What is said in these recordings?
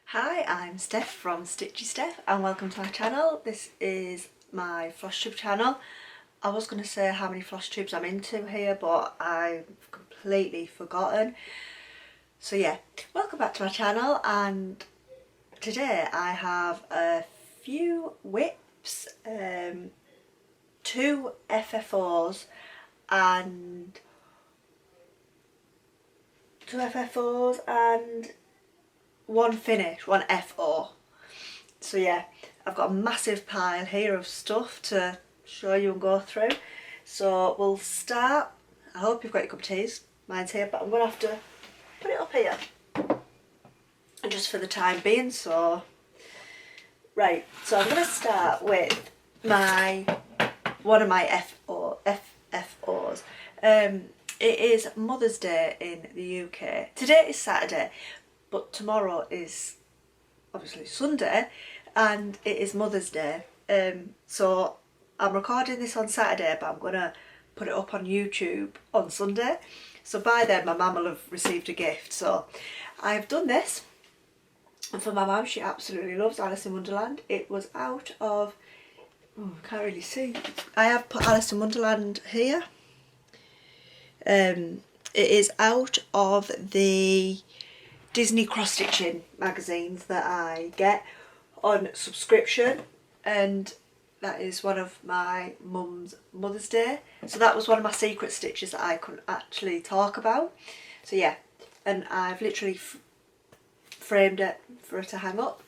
Hi, I'm Steph from Stitchy Steph and welcome to my channel. This is my Flosstube channel. I was going to say how many Flosstubes I'm into here, but I've completely forgotten. So yeah, welcome back to my channel, and today I have a few whips, 2 FFOs and one finish, one FO. So yeah, I've got a massive pile here of stuff to show you and go through. So we'll start. I hope you've got your cup of teas. Mine's here, but I'm going to have to put it up here. And just for the time being, so... Right, so I'm going to start with one of my FFOs. It is Mother's Day in the UK. Today is Saturday, but tomorrow is obviously Sunday, and it is Mother's Day. So I'm recording this on Saturday, but I'm going to put it up on YouTube on Sunday. So by then my mum will have received a gift. So I've done this. And for my mum, she absolutely loves Alice in Wonderland. It was out of... Oh, I can't really see. I have put Alice in Wonderland here. It is out of the Disney cross-stitching magazines that I get on subscription, and that is one of my mum's Mother's Day. So that was one of my secret stitches that I couldn't actually talk about. So yeah, and I've literally framed it for her to hang up.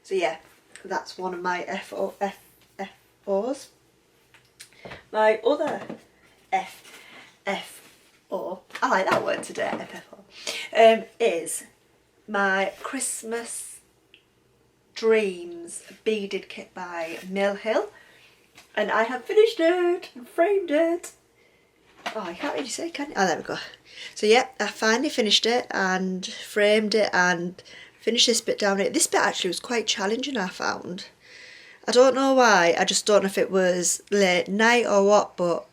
So yeah, that's one of my FFOs. My other FFO, I like that word today, FFO, is my Christmas Dreams beaded kit by Mill Hill, and I have finished it and framed it. Oh, I can't really say, can you? Oh, there we go. So yeah, I finally finished it and framed it and finished this bit down here. This bit actually was quite challenging, I found. I don't know why, I just don't know if it was late night or what, but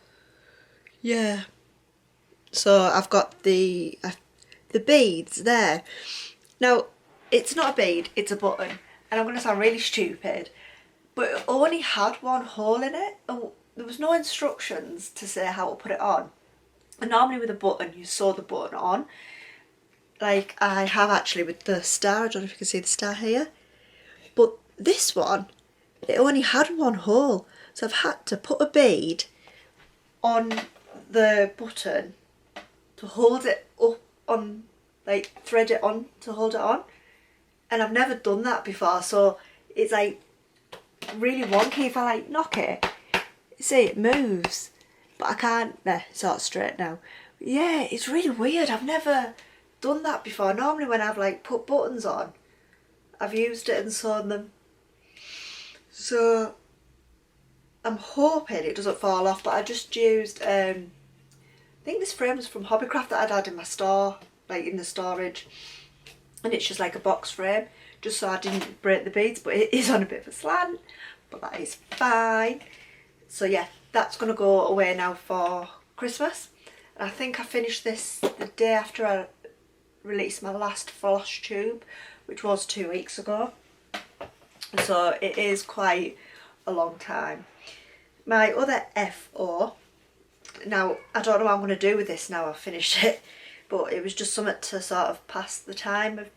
yeah. So I've got the beads there. Now, it's not a bead, it's a button. And I'm going to sound really stupid, but it only had one hole in it. And there was no instructions to say how to put it on. And normally with a button, you sew the button on. Like I have actually with the star. I don't know if you can see the star here. But this one, it only had one hole. So I've had to put a bead on the button to hold it up on, like thread it on to hold it on. And I've never done that before, so it's like really wonky. If I like knock it, see, it moves, but I can't. It's all straight now. But yeah, it's really weird. I've never done that before. Normally when I've like put buttons on, I've used it and sewn them. So I'm hoping it doesn't fall off, but I just used I think this frame was from Hobbycraft that I'd had in my store, like in the storage, and it's just like a box frame, just so I didn't break the beads. But it is on a bit of a slant, but that is fine. So yeah, that's going to go away now for Christmas. And I think I finished this the day after I released my last Flosstube, which was 2 weeks ago. So it is quite a long time. My other FO, now I don't know what I'm going to do with this now I've finished it, but it was just something to sort of pass the time with,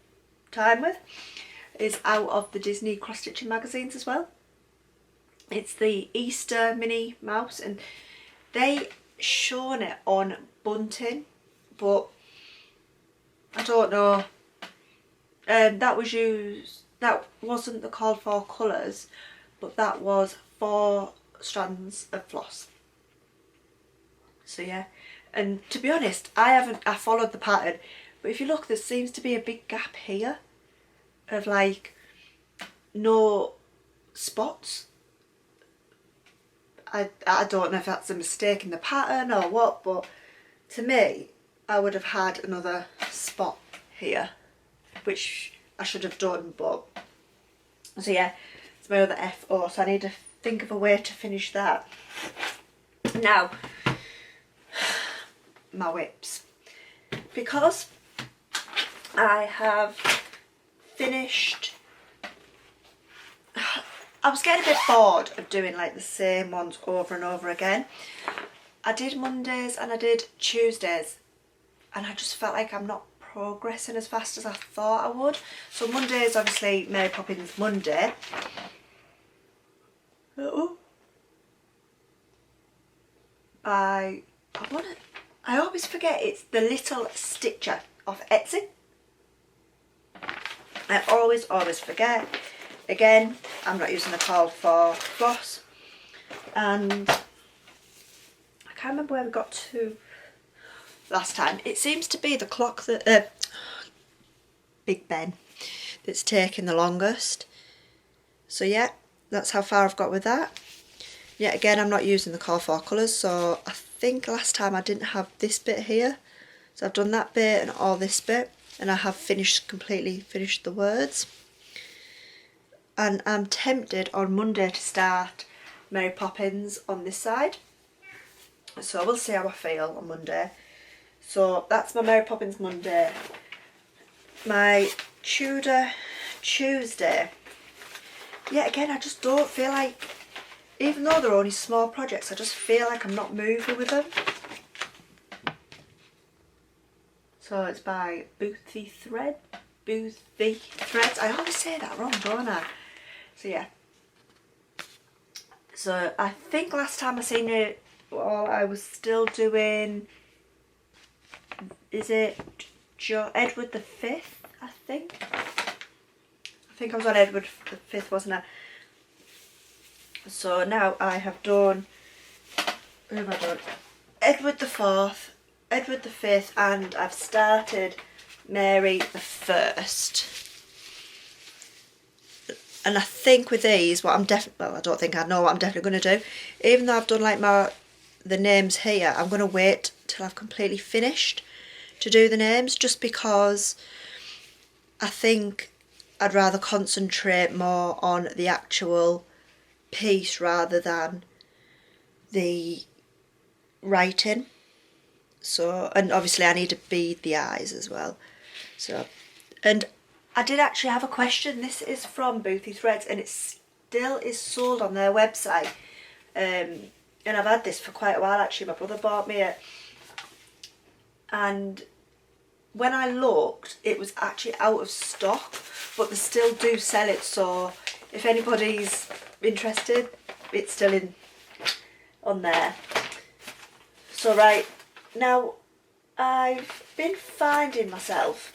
is out of the Disney cross-stitching magazines as well. It's the Easter Minnie Mouse, and they shown it on bunting, but I don't know. That wasn't the called for colours, but that was 4 strands of floss. So yeah, and to be honest, I followed the pattern, but if you look, there seems to be a big gap here of like no spots. I don't know if that's a mistake in the pattern or what, but to me, I would have had another spot here, which I should have done. But so yeah, it's my other FO, so I need to think of a way to finish that. Now, my whips, because I have finished. I was getting a bit bored of doing like the same ones over and over again. I did Mondays and I did Tuesdays, and I just felt like I'm not progressing as fast as I thought I would. So Monday is obviously Mary Poppins Monday. I always forget it's the Little Stitcher off Etsy. I always forget. Again, I'm not using the call for floss, and I can't remember where we got to last time. It seems to be the clock that Big Ben that's taking the longest. So yeah, that's how far I've got with that. Yet again, I'm not using the call for colours, so I think last time I didn't have this bit here. So I've done that bit and all this bit, and I have completely finished the words. And I'm tempted on Monday to start Mary Poppins on this side. So we'll see how I feel on Monday. So that's my Mary Poppins Monday. My Tudor Tuesday. Yeah, again, I just don't feel like, even though they're only small projects, I just feel like I'm not moving with them. So it's by Bothy Threads. I always say that wrong, don't I? So yeah. So I think last time I seen it, well, I was still doing, is it Edward the Fifth? I think I was on Edward the Fifth, wasn't I? So now I have done, who have I done? Edward the Fourth, Edward the Fifth, and I've started Mary the First. And I think with these, what I'm definitely, well, I don't think I know what I'm definitely going to do. Even though I've done like the names here, I'm going to wait till I've completely finished to do the names, just because I think I'd rather concentrate more on the actual piece rather than the writing. So, and obviously I need to bead the eyes as well. So, and I did actually have a question. This is from Bothy Threads, and it still is sold on their website. And I've had this for quite a while actually. My brother bought me it. And when I looked, it was actually out of stock, but they still do sell it. So if anybody's interested, it's still on there. So right, now I've been finding myself,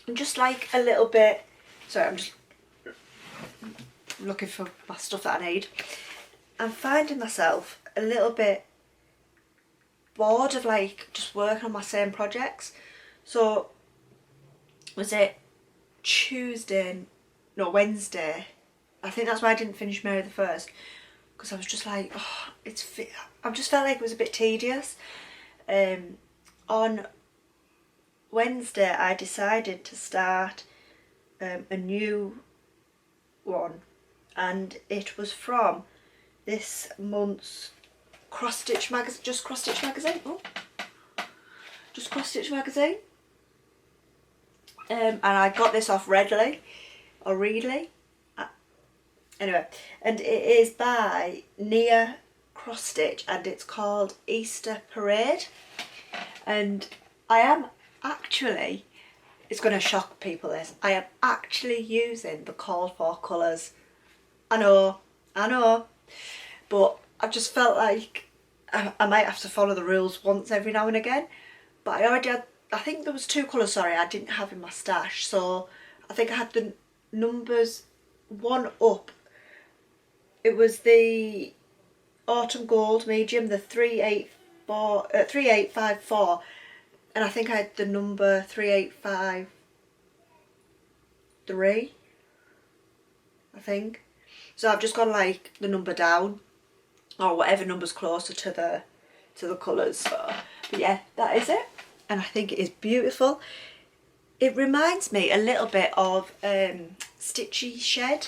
I'm just like a little bit, sorry, I'm just looking for my stuff that I need. I'm finding myself a little bit bored of like just working on my same projects. So was it Wednesday? I think that's why I didn't finish Mary the First, because I was just like, oh, I just felt like it was a bit tedious. On Wednesday I decided to start a new one, and it was from this month's Cross Stitch magazine, just Cross Stitch magazine. And I got this off Readly. Anyway, and it is by Nia Cross Stitch, and it's called Easter Parade. And I am actually, it's going to shock people this, I am actually using the called for colours. I know, but I just felt like I might have to follow the rules once every now and again. But I already had, I think there was 2 colours, sorry, I didn't have in my stash. So I think I had the numbers 1 up. It was the Autumn Gold medium, the 3854, and I think I had the number 3853, I think. So I've just gone like the number down, or whatever number's closer to the colours. So, but yeah, that is it, and I think it is beautiful. It reminds me a little bit of Stitching Shed,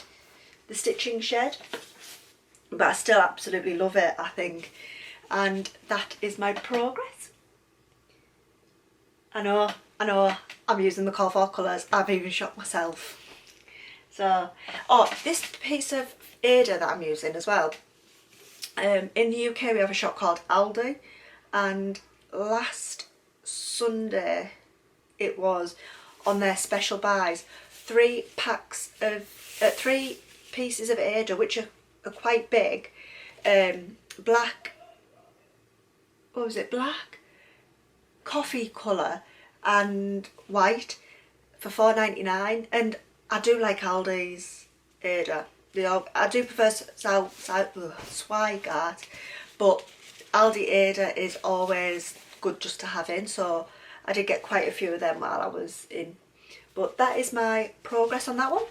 but I still absolutely love it, I think. And that is my progress. I know, I know I'm using the call for colours. I've even shocked myself. So, oh, this piece of Ada that I'm using as well. In the UK we have a shop called Aldi, and last Sunday it was on their special buys, 3 pieces of Ada, which are quite big, black, what was it, black, coffee colour and white for £4.99, and I do like Aldi's Ada. I do prefer Swigart, but Aldi Ada is always good just to have in, so I did get quite a few of them while I was in. But that is my progress on that one.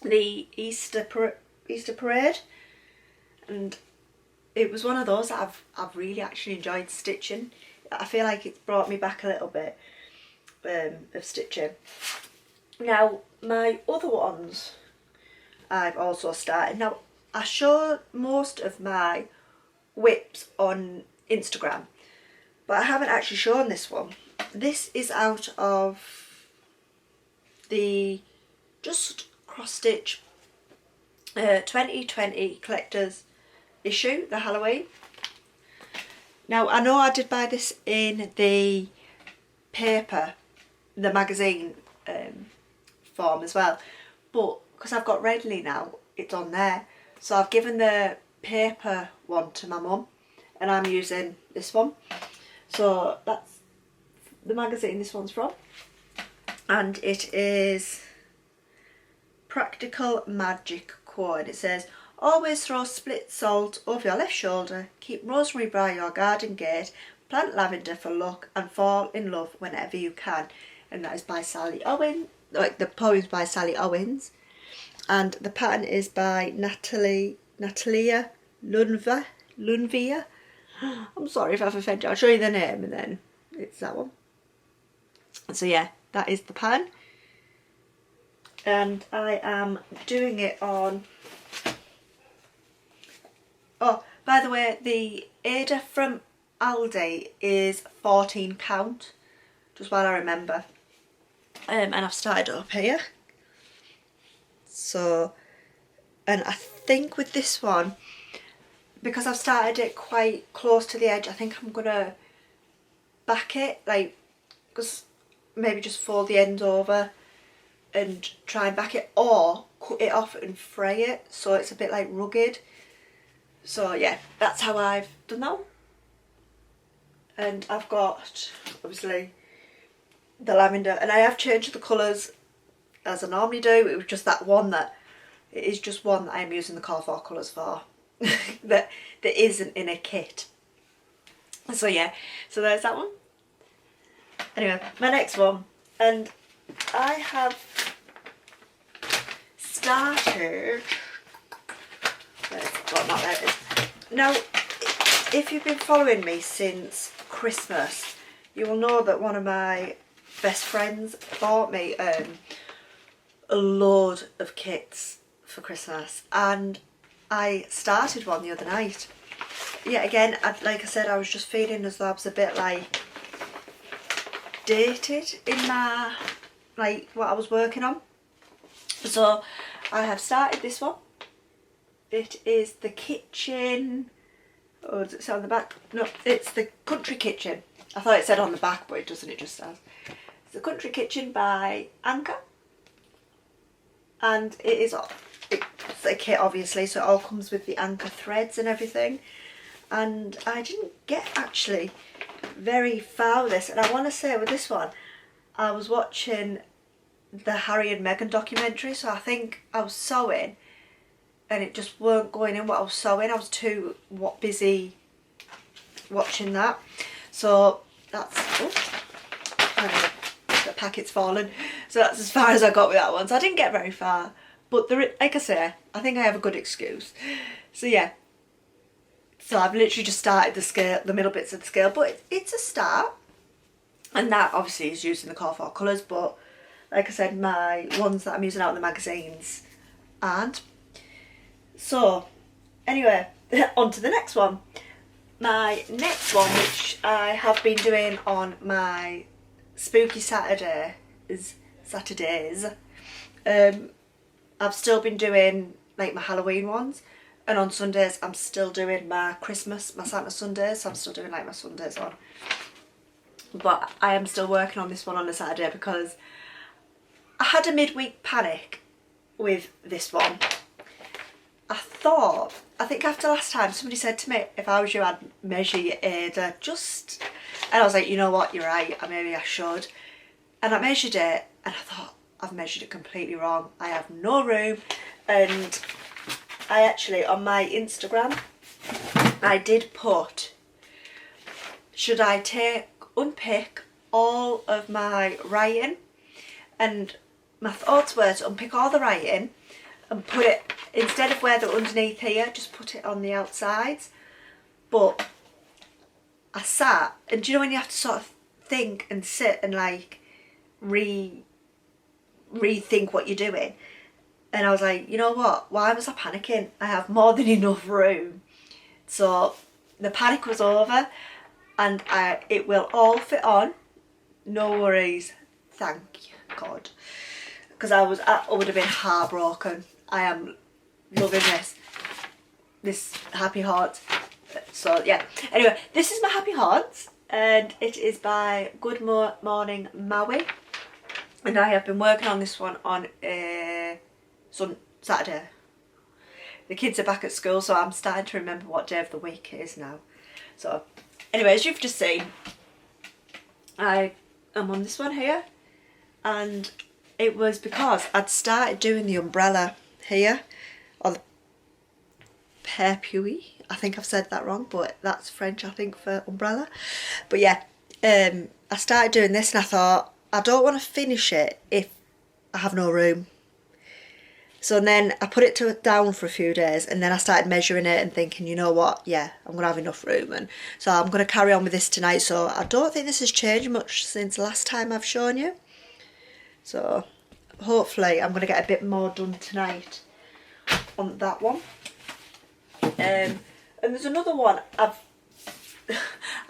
The Easter Parade, and it was one of those that I've really actually enjoyed stitching. I feel like it's brought me back a little bit of stitching. Now my other ones I've also started. Now I show most of my whips on Instagram, but I haven't actually shown this one. This is out of the Just Cross Stitch 2020 collector's issue, the Halloween. Now I know I did buy this in the paper, the magazine form as well, but because I've got Redley now, it's on there, so I've given the paper one to my mum and I'm using this one. So that's the magazine this one's from, and it is Practical Magic Quote. It says, always throw split salt over your left shoulder, keep rosemary by your garden gate, plant lavender for luck, and fall in love whenever you can. And that is by Sally Owen, like the poem's by Sally Owens, and the pattern is by Natalia Luneva. I'm sorry if I've offended you. I'll show you the name and then it's that one. So yeah, that is the pattern, and I am doing it on, oh by the way, the Ada from Aldi is 14 count, just while I remember, and I've started up here. So, and I think with this one, because I've started it quite close to the edge, I think I'm gonna back it, like, because maybe just fold the ends over and try and back it, or cut it off and fray it so it's a bit like rugged. So yeah, that's how I've done that one. And I've got obviously the lavender, and I have changed the colours as I normally do. It was just that one that, it is just one that I'm using the call for colours for that isn't in a kit. So yeah, so there's that one. Anyway, my next one, and I have started, not there it is. Now, if you've been following me since Christmas, you will know that one of my best friends bought me a load of kits for Christmas, and I started one the other night. Yet again, like I said, I was just feeling as though I was a bit like dated in my, like, what I was working on. So I have started this one. It is the kitchen, oh, does it say on the back? No, it's the Country Kitchen. I thought it said on the back, but it doesn't, it just says. It's the Country Kitchen by Anchor, and it's a kit obviously, so it all comes with the Anchor threads and everything. And I didn't get actually very far with this, and I want to say with this one, I was watching the Harry and Meghan documentary, so I think I was sewing and it just weren't going in what I was sewing. I was too busy watching that. So that's, oh, the packet's fallen. So that's as far as I got with that one. So I didn't get very far, but there, like I say, I think I have a good excuse. So yeah, so I've literally just started the scale, the middle bits of the scale, but it's a start. And that obviously is using the call for colours, but like I said, my ones that I'm using out in the magazines aren't. So anyway, on to the next one. My next one, which I have been doing on my spooky Saturdays, I've still been doing like my Halloween ones, and on Sundays I'm still doing my Santa Sundays, so I'm still doing like my Sundays on. But I am still working on this one on a Saturday because I had a midweek panic with this one. I think after last time somebody said to me, if I was you I'd measure your Ada, and I was like, you know what, you're right, maybe I should. And I measured it and I thought, I've measured it completely wrong. I have no room. And I actually, on my Instagram, I did put, should I unpick all of my writing? And my thoughts were to unpick all the writing and put it, instead of where they're underneath here, just put it on the outsides. But I sat, and do you know when you have to sort of think and sit and like rethink what you're doing? And I was like, you know what, why was I panicking? I have more than enough room. So the panic was over, and it will all fit on, no worries, thank God. Because I would have been heartbroken. I am loving this happy heart. So yeah, anyway, this is my happy heart, and it is by Goodmorningmaui, and I have been working on this one on Saturday. The kids are back at school, so I'm starting to remember what day of the week it is now. So anyway, as you've just seen, I am on this one here, and it was because I'd started doing the umbrella here, or the perpuis. I think I've said that wrong, but that's French, I think, for umbrella. But yeah, I started doing this and I thought, I don't want to finish it if I have no room. So then I put it down for a few days, and then I started measuring it and thinking, you know what, yeah, I'm going to have enough room. And so I'm going to carry on with this tonight. So I don't think this has changed much since last time I've shown you. So hopefully I'm going to get a bit more done tonight on that one. And there's another one I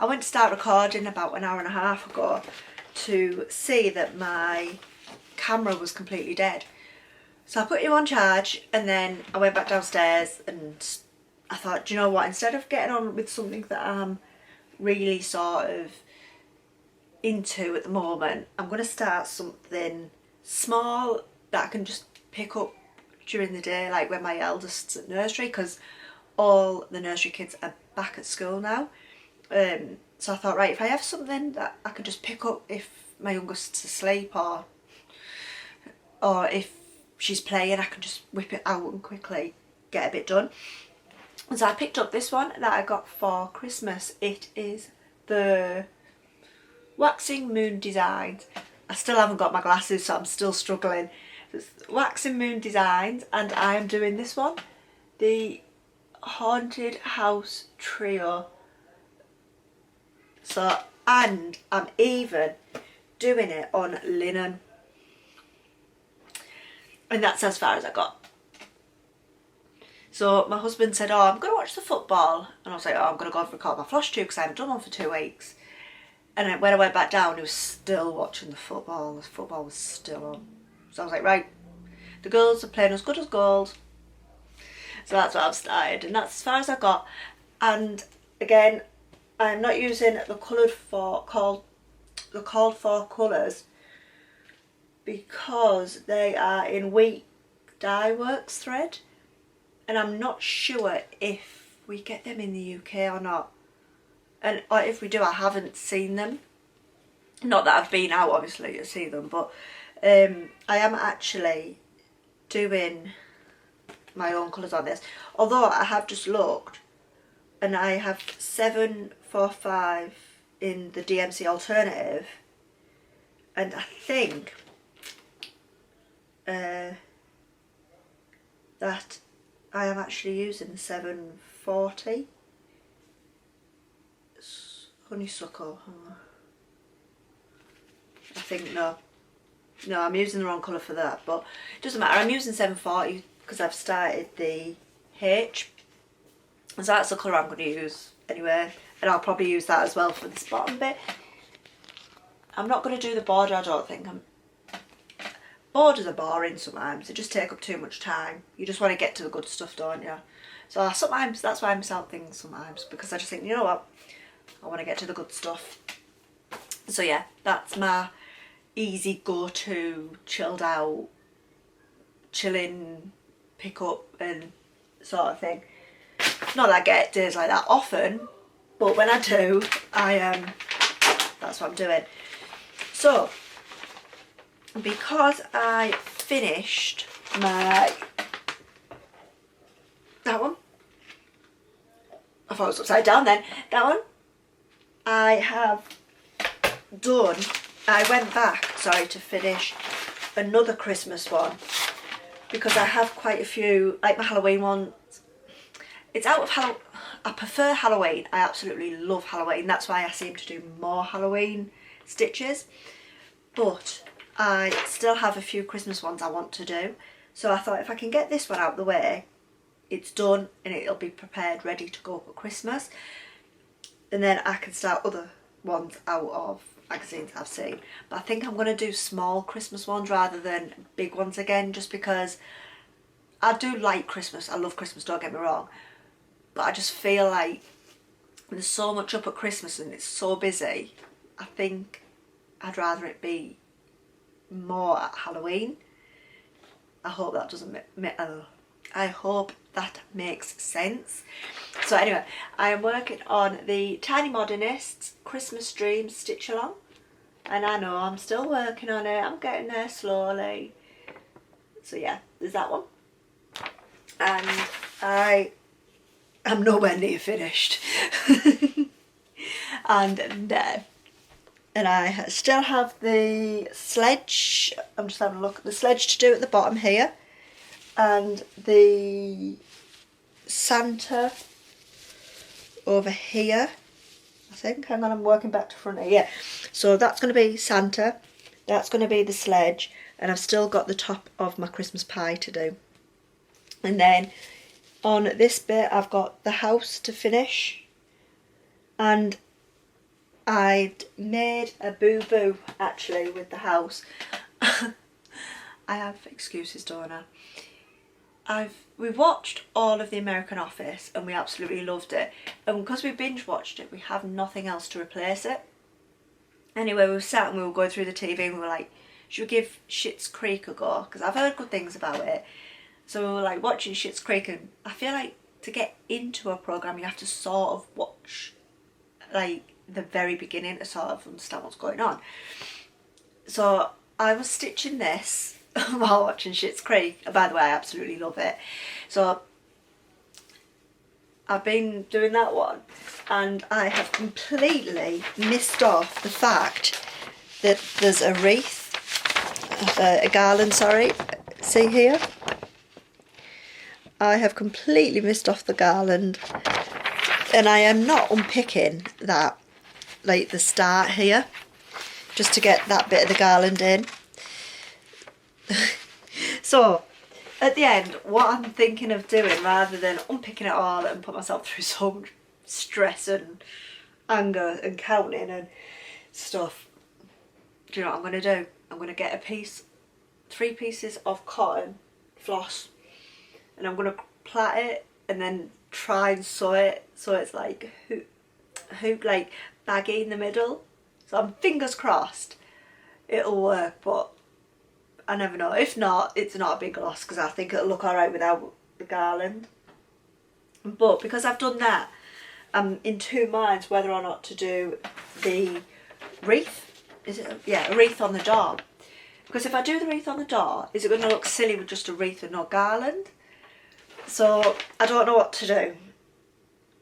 went to start recording about an hour and a half ago to see that my camera was completely dead. So I put it on charge, and then I went back downstairs and I thought, do you know what, instead of getting on with something that I'm really sort of into at the moment, I'm going to start something small that I can just pick up during the day, like when my eldest's at nursery, because all the nursery kids are back at school now. So I thought, right, if I have something that I can just pick up if my youngest's asleep, or if she's playing, I can just whip it out and quickly get a bit done. So I picked up this one that I got for Christmas. It is the Waxing Moon Designs. I still haven't got my glasses, so I'm still struggling. It's Waxing Moon Designs, and I am doing this one, the Haunted House Trio. So, and I'm even doing it on linen. And that's as far as I got. So my husband said, oh, I'm going to watch the football. And I was like, oh, I'm going to go and record my Flosstube because I haven't done one for 2 weeks. And when I went back down, he was still watching the football. The football was still on. So I was like, right, the girls are playing as good as gold. So that's what I've started. And that's as far as I got. And again, I'm not using the called for colours, because they are in weak dye works thread, and I'm not sure if we get them in the UK or not, or if we do, I haven't seen them. Not that I've been out obviously to see them, but I am actually doing my own colours on this, although I have just looked and I have 745 in the DMC alternative, and I think that I am actually using the 740 honeysuckle. I think no, I'm using the wrong colour for that, but it doesn't matter. I'm using 740 because I've started the H, so that's the colour I'm going to use anyway, and I'll probably use that as well for this bottom bit. I'm not going to do the border, I don't think. Borders are boring sometimes. They just take up too much time. You just want to get to the good stuff, don't you? So sometimes, that's why I miss out things sometimes, because I just think, you know what, I want to get to the good stuff. So yeah, that's my easy go-to, chilled out, chilling, pick up and sort of thing. Not that I get days like that often, but when I do, that's what I'm doing. So, because I finished my, that one, I thought it was upside down then, that one, I have done, I went back, sorry, to finish another Christmas one, because I have quite a few, like my Halloween ones. It's out of Halloween. I prefer Halloween. I absolutely love Halloween. That's why I seem to do more Halloween stitches. But I still have a few Christmas ones I want to do. So I thought if I can get this one out of the way, it's done and it'll be prepared, ready to go for Christmas. And then I can start other ones out of magazines I've seen. But I think I'm going to do small Christmas ones rather than big ones again, just because I do like Christmas. I love Christmas, don't get me wrong. But I just feel like there's so much up at Christmas and it's so busy. I think I'd rather it be more at Halloween. I hope that doesn't I hope that makes sense. So anyway, I am working on the Tiny Modernist Christmas Dream Stitch Along. And I know I'm still working on it. I'm getting there slowly. So yeah, there's that one. And I'm nowhere near finished. and I still have the sledge. I'm just having a look at the sledge to do at the bottom here. And the Santa over here, I think. Hang on, I'm working back to front here. Yeah. So that's going to be Santa. That's going to be the sledge. And I've still got the top of my Christmas pie to do. And then on this bit I've got the house to finish. And I'd made a boo-boo actually with the house. I have excuses, don't I? We watched all of the American Office and we absolutely loved it. And because we binge watched it, we have nothing else to replace it. Anyway, we were sat and we were going through the TV and we were like, should we give Schitt's Creek a go? Because I've heard good things about it. So we were like watching Schitt's Creek, and I feel like to get into a programme you have to sort of watch like the very beginning to sort of understand what's going on. So I was stitching this while watching Schitt's Creek. By the way, I absolutely love it. So I've been doing that one and I have completely missed off the fact that there's a wreath, a garland, sorry, see here? I have completely missed off the garland and I am not unpicking that, like the start here, just to get that bit of the garland in. So at the end, what I'm thinking of doing, rather than unpicking it all and put myself through so much stress and anger and counting and stuff, do you know what I'm going to do? I'm going to get 3 pieces of cotton floss, and I'm going to plait it and then try and sew it so it's like hoop like baggy in the middle. So I'm fingers crossed it'll work, but I never know. If not, it's not a big loss because I think it'll look alright without the garland. But because I've done that, I'm in 2 minds whether or not to do the wreath. Is it? Yeah, a wreath on the door. Because if I do the wreath on the door, is it going to look silly with just a wreath and no garland? So I don't know what to do.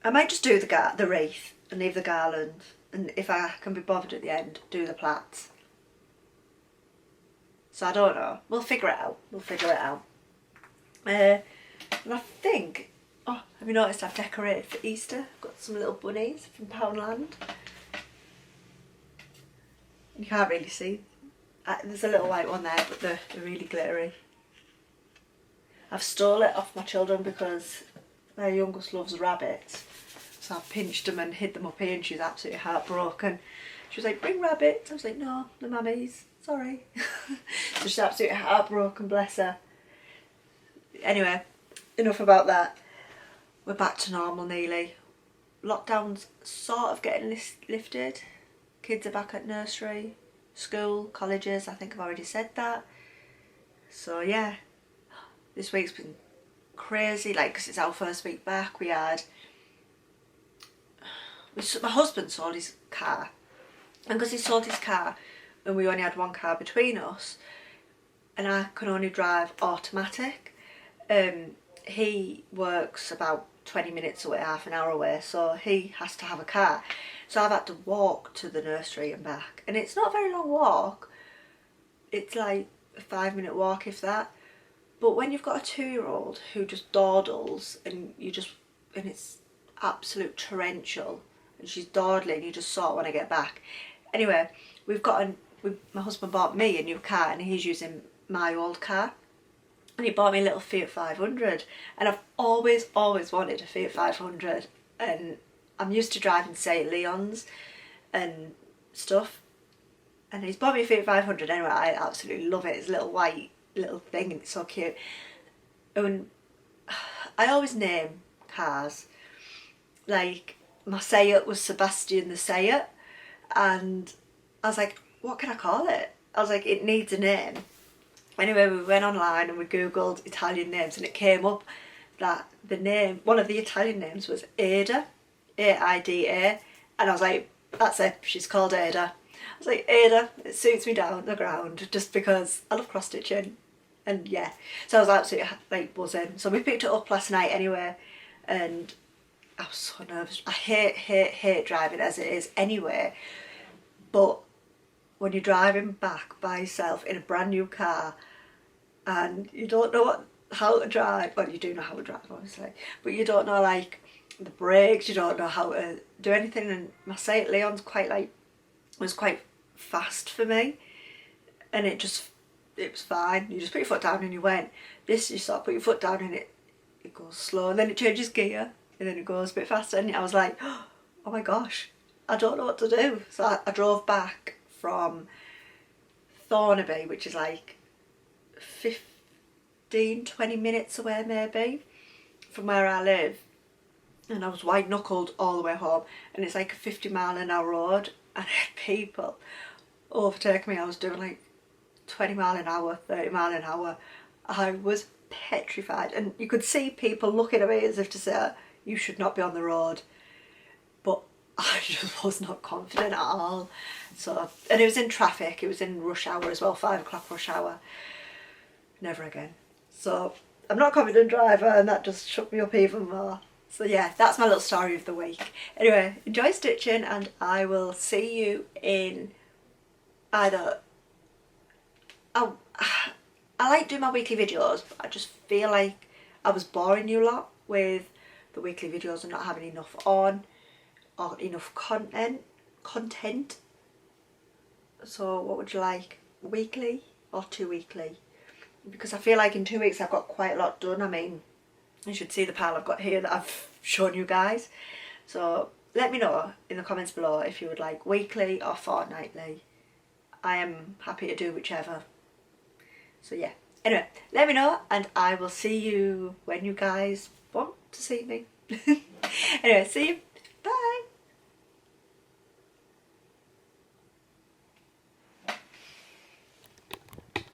I might just do the wreath and leave the garland, and if I can be bothered at the end, do the plaits. So I don't know. We'll figure it out. We'll figure it out. And I think, oh, have you noticed I've decorated for Easter? I've got some little bunnies from Poundland. You can't really see. There's a little white one there, but they're really glittery. I've stole it off my children because their youngest loves rabbits. So I've pinched them and hid them up here and she's absolutely heartbroken. She was like, bring rabbits. I was like, no, the mummies, sorry. So she's absolutely heartbroken, bless her. Anyway, enough about that. We're back to normal nearly. Lockdown's sort of getting lifted. Kids are back at nursery, school, colleges. I think I've already said that. So yeah, this week's been crazy, like, because it's our first week back. My husband sold his car, and because he sold his car and we only had one car between us and I can only drive automatic, he works about 20 minutes away, half an hour away, so he has to have a car. So I've had to walk to the nursery and back, and it's not a very long walk. It's like a 5-minute walk, if that. But when you've got a 2-year-old who just dawdles and it's absolute torrential, and she's dawdling, you just sort of want to get back. Anyway, my husband bought me a new car, and he's using my old car. And he bought me a little Fiat 500, and I've always wanted a Fiat 500, and I'm used to driving St. Leon's and stuff, and he's bought me a Fiat 500 anyway. I absolutely love it. It's a little white little thing and it's so cute. And I always name cars, like my Seat was Sebastian the Seat, and I was like, what can I call it? I was like, it needs a name. Anyway, we went online and we googled Italian names, and it came up that one of the Italian names was Ada, A-I-D-A, and I was like, that's it, she's called Ada. I was like, Ada, it suits me down the ground, just because I love cross stitching, and yeah. So I was absolutely like buzzing. So we picked it up last night anyway, and I was so nervous. I hate driving as it is anyway, but when you're driving back by yourself in a brand new car and you don't know how to drive, well, you do know how to drive obviously, but you don't know like the brakes, you don't know how to do anything. And my St. Leon's was quite fast for me, and it was fine. You just put your foot down and you went. This, you sort of put your foot down and it goes slow, and then it changes gear and then it goes a bit faster, and I was like, oh my gosh, I don't know what to do. So I drove back from Thornaby, which is like 15-20 minutes away maybe from where I live, and I was white knuckled all the way home, and it's like a 50-mile-an-hour road, and I had people overtake me. I was doing like 20 mile an hour, 30 mile an hour. I was petrified, and you could see people looking at me as if to say, you should not be on the road, but I just was not confident at all. So, and it was in traffic, it was in rush hour as well, 5 o'clock rush hour. Never again. So I'm not a confident driver, and that just shook me up even more. So yeah, that's my little story of the week. Anyway, enjoy stitching, and I will see you in either... I like doing my weekly videos, but I just feel like I was boring you lot with the weekly videos and not having enough on, or enough content. So what would you like, weekly or 2 weekly? Because I feel like in 2 weeks I've got quite a lot done. I mean, you should see the pile I've got here that I've shown you guys. So let me know in the comments below if you would like weekly or fortnightly. I am happy to do whichever. So yeah, anyway, let me know, and I will see you when you guys want to see me. Anyway, see you. Bye.